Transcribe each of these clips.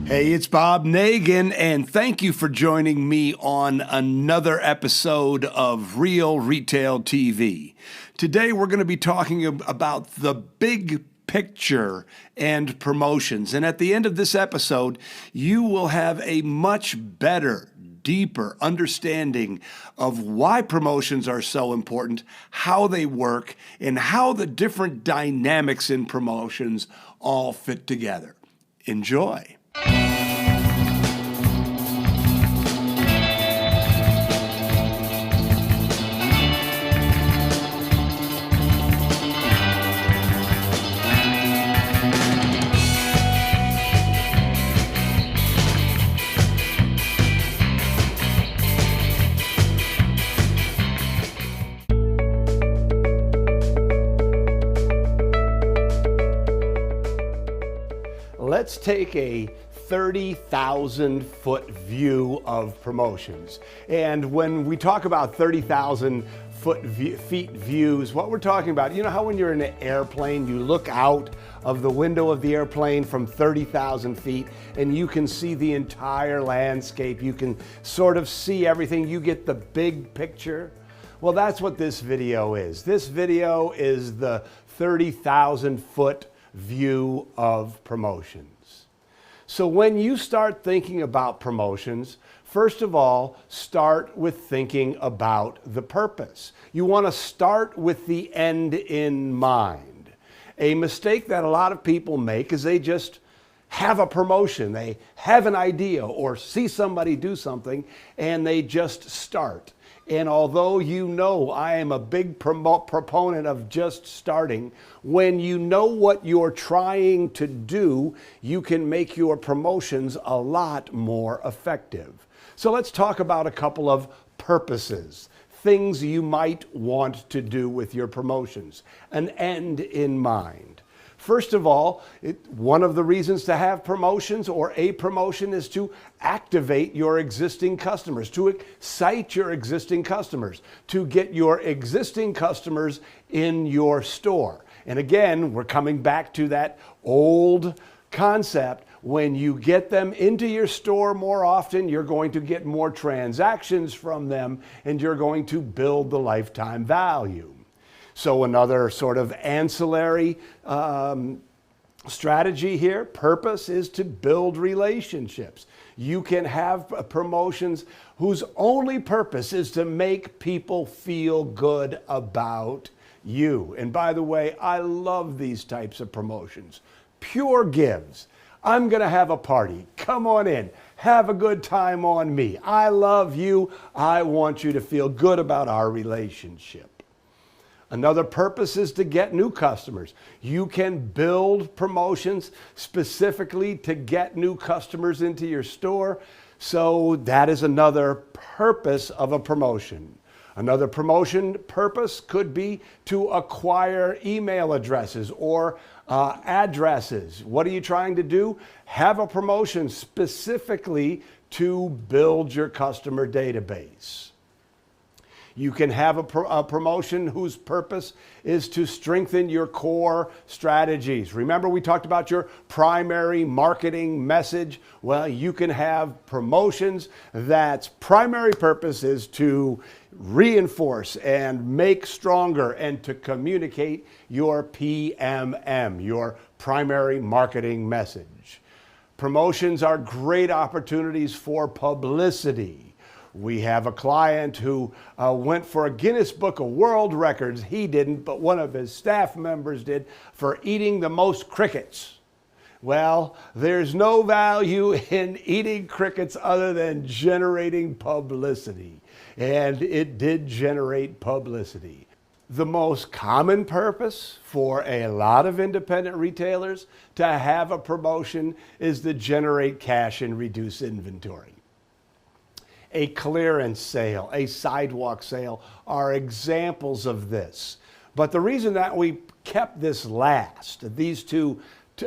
Hey, it's Bob Nagin, and thank you for joining me on another episode of Real Retail TV. Today, we're going to be talking about the big picture and promotions. And at the end of this episode, you will have a much better, deeper understanding of why promotions are so important, how they work, and how the different dynamics in promotions all fit together. Enjoy. Let's take a 30,000-foot view of promotions. And when we talk about 30,000 feet views, what we're talking about, you know how when you're in an airplane, you look out of the window of the airplane from 30,000 feet and you can see the entire landscape. You can sort of see everything. You get the big picture. Well, that's what this video is. This video is the 30,000-foot view of promotions. So when you start thinking about promotions, first of all, start with thinking about the purpose. You want to start with the end in mind. A mistake that a lot of people make is they just have a promotion. They have an idea or see somebody do something and they just start. And although you know I am a big proponent of just starting, when you know what you're trying to do, you can make your promotions a lot more effective. So let's talk about a couple of purposes, things you might want to do with your promotions, an end in mind. First of all, one of the reasons to have promotions or a promotion is to activate your existing customers, to excite your existing customers, to get your existing customers in your store. And again, we're coming back to that old concept. When you get them into your store more often, you're going to get more transactions from them and you're going to build the lifetime value. So another sort of ancillary strategy here, purpose, is to build relationships. You can have promotions whose only purpose is to make people feel good about you. And by the way, I love these types of promotions. Pure gives. I'm going to have a party. Come on in. Have a good time on me. I love you. I want you to feel good about our relationship. Another purpose is to get new customers. You can build promotions specifically to get new customers into your store. So that is another purpose of a promotion. Another promotion purpose could be to acquire email addresses or addresses. What are you trying to do? Have a promotion specifically to build your customer database. You can have a promotion whose purpose is to strengthen your core strategies. Remember, we talked about your primary marketing message? Well, you can have promotions that's primary purpose is to reinforce and make stronger and to communicate your PMM, your primary marketing message. Promotions are great opportunities for publicity. We have a client who went for a Guinness Book of World Records. He didn't, but one of his staff members did, for eating the most crickets. Well, there's no value in eating crickets other than generating publicity. And it did generate publicity. The most common purpose for a lot of independent retailers to have a promotion is to generate cash and reduce inventory. A clearance sale, a sidewalk sale are examples of this. But the reason that we kept this last, these two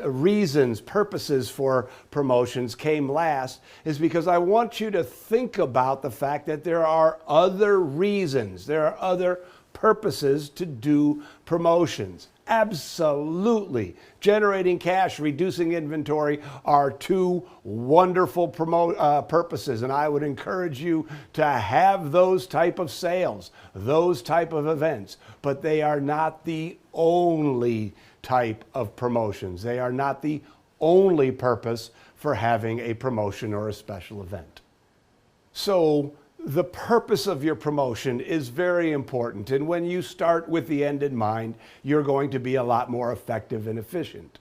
reasons, purposes for promotions came last, is because I want you to think about the fact that there are other reasons, there are other purposes to do promotions. Absolutely. Generating cash, reducing inventory are two wonderful purposes, and I would encourage you to have those type of sales, those type of events, but they are not the only type of promotions. They are not the only purpose for having a promotion or a special event. So the purpose of your promotion is very important, and when you start with the end in mind, you're going to be a lot more effective and efficient.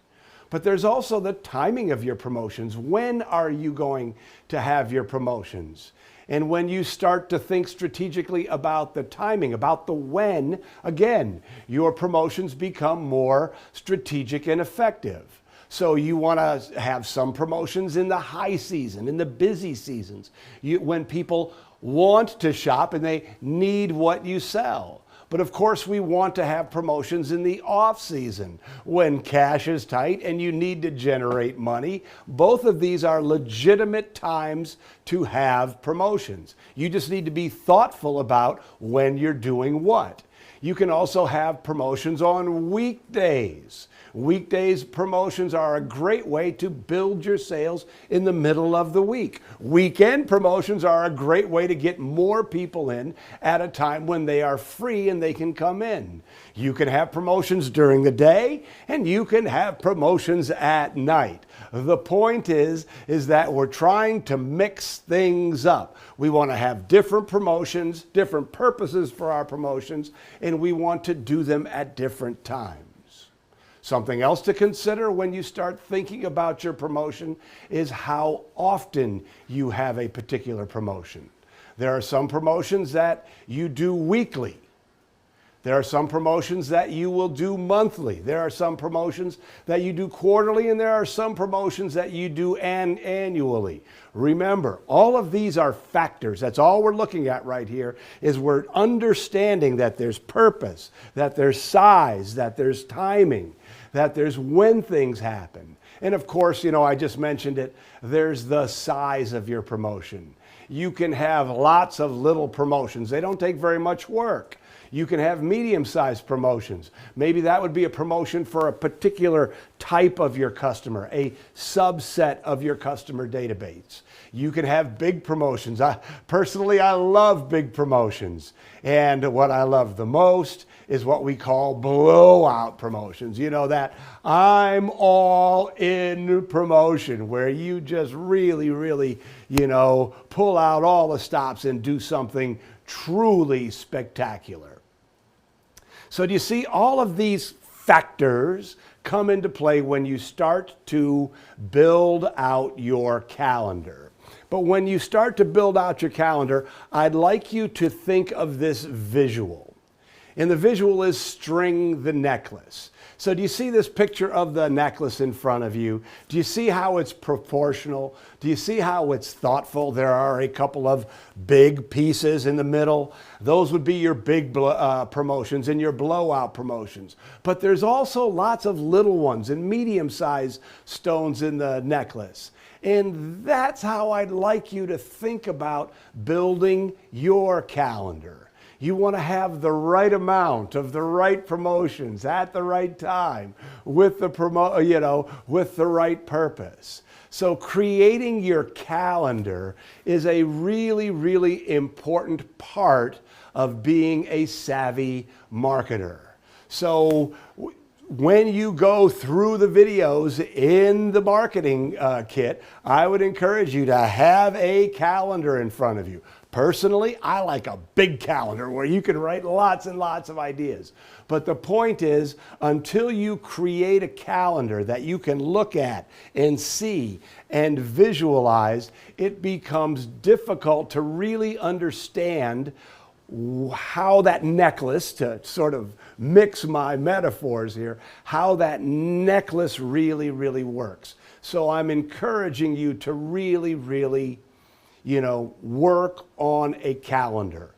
But there's also the timing of your promotions. When are you going to have your promotions? And when you start to think strategically about the timing, about the when, again, your promotions become more strategic and effective. So you want to have some promotions in the high season, in the busy seasons, when people want to shop and they need what you sell. But of course, we want to have promotions in the off season when cash is tight and you need to generate money. Both of these are legitimate times to have promotions. You just need to be thoughtful about when you're doing what. You can also have promotions on weekdays. Weekdays promotions are a great way to build your sales in the middle of the week. Weekend promotions are a great way to get more people in at a time when they are free and they can come in. You can have promotions during the day and you can have promotions at night. The point is that we're trying to mix things up. We want to have different promotions, different purposes for our promotions, and we want to do them at different times. Something else to consider when you start thinking about your promotion is how often you have a particular promotion. There are some promotions that you do weekly. There are some promotions that you will do monthly. There are some promotions that you do quarterly, and there are some promotions that you do annually. Remember, all of these are factors. That's all we're looking at right here, is we're understanding that there's purpose, that there's size, that there's timing, that there's when things happen. And of course, I just mentioned it, there's the size of your promotion. You can have lots of little promotions. They don't take very much work. You can have medium-sized promotions. Maybe that would be a promotion for a particular type of your customer, a subset of your customer database. You can have big promotions. Personally, I love big promotions. And what I love the most is what we call blowout promotions. That I'm all in promotion, where you just really, pull out all the stops and do something truly spectacular. So do you see, all of these factors come into play when you start to build out your calendar. But when you start to build out your calendar, I'd like you to think of this visual. And the visual is string the necklace. So do you see this picture of the necklace in front of you? Do you see how it's proportional? Do you see how it's thoughtful? There are a couple of big pieces in the middle. Those would be your big promotions and your blowout promotions. But there's also lots of little ones and medium-sized stones in the necklace. And that's how I'd like you to think about building your calendar. You want to have the right amount of the right promotions at the right time with the with the right purpose. So creating your calendar is a really important part of being a savvy marketer. So when you go through the videos in the marketing kit, I would encourage you to have a calendar in front of you. Personally, I like a big calendar where you can write lots and lots of ideas. But the point is, until you create a calendar that you can look at and see and visualize, it becomes difficult to really understand how that necklace, to sort of mix my metaphors here, how that necklace really works. So I'm encouraging you to really work on a calendar.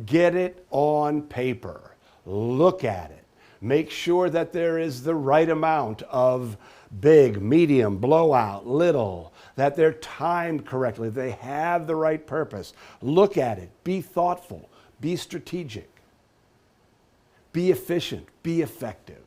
Get it on paper. Look at it. Make sure that there is the right amount of big, medium, blowout, little, that they're timed correctly, they have the right purpose. Look at it. Be thoughtful. Be strategic. Be efficient. Be effective.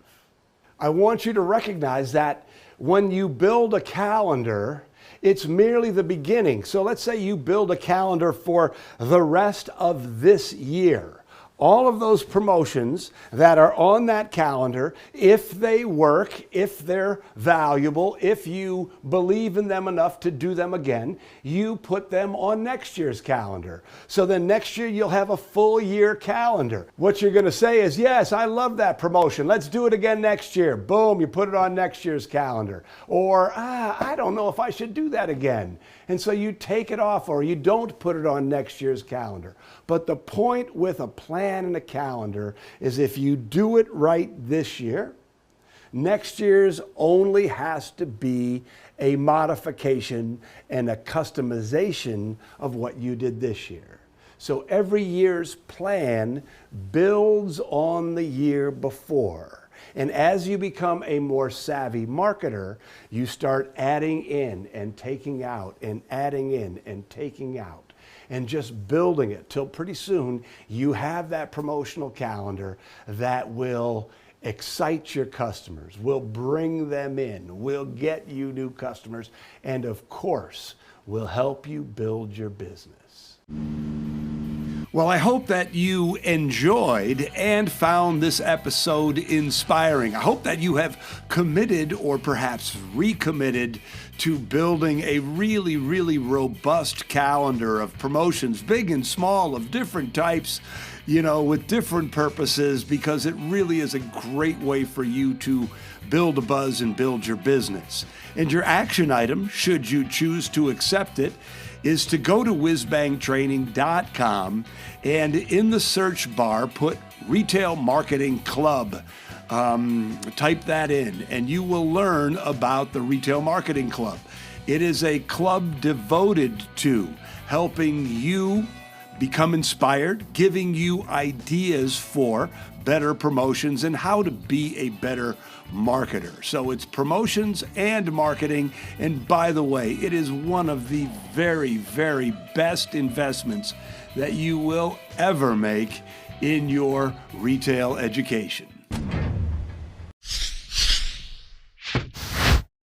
I want you to recognize that when you build a calendar, it's merely the beginning. So let's say you build a calendar for the rest of this year. All of those promotions that are on that calendar, if they work, if they're valuable, if you believe in them enough to do them again, you put them on next year's calendar. So then next year you'll have a full year calendar. What you're going to say is, yes, I love that promotion. Let's do it again next year. Boom, you put it on next year's calendar. Or, I don't know if I should do that again. And so you take it off or you don't put it on next year's calendar. But the point with a plan and a calendar is if you do it right this year, next year's only has to be a modification and a customization of what you did this year. So every year's plan builds on the year before. And as you become a more savvy marketer, you start adding in and taking out and adding in and taking out and just building it till pretty soon you have that promotional calendar that will excite your customers, will bring them in, will get you new customers, and of course, will help you build your business. Well, I hope that you enjoyed and found this episode inspiring. I hope that you have committed or perhaps recommitted to building a really, really robust calendar of promotions, big and small, of different types, with different purposes, because it really is a great way for you to build a buzz and build your business. And your action item, should you choose to accept it, is to go to whizbangtraining.com and in the search bar, put Retail Marketing Club. Type that in and you will learn about the Retail Marketing Club. It is a club devoted to helping you become inspired, giving you ideas for better promotions and how to be a better marketer. So it's promotions and marketing. And by the way, it is one of the very, very best investments that you will ever make in your retail education.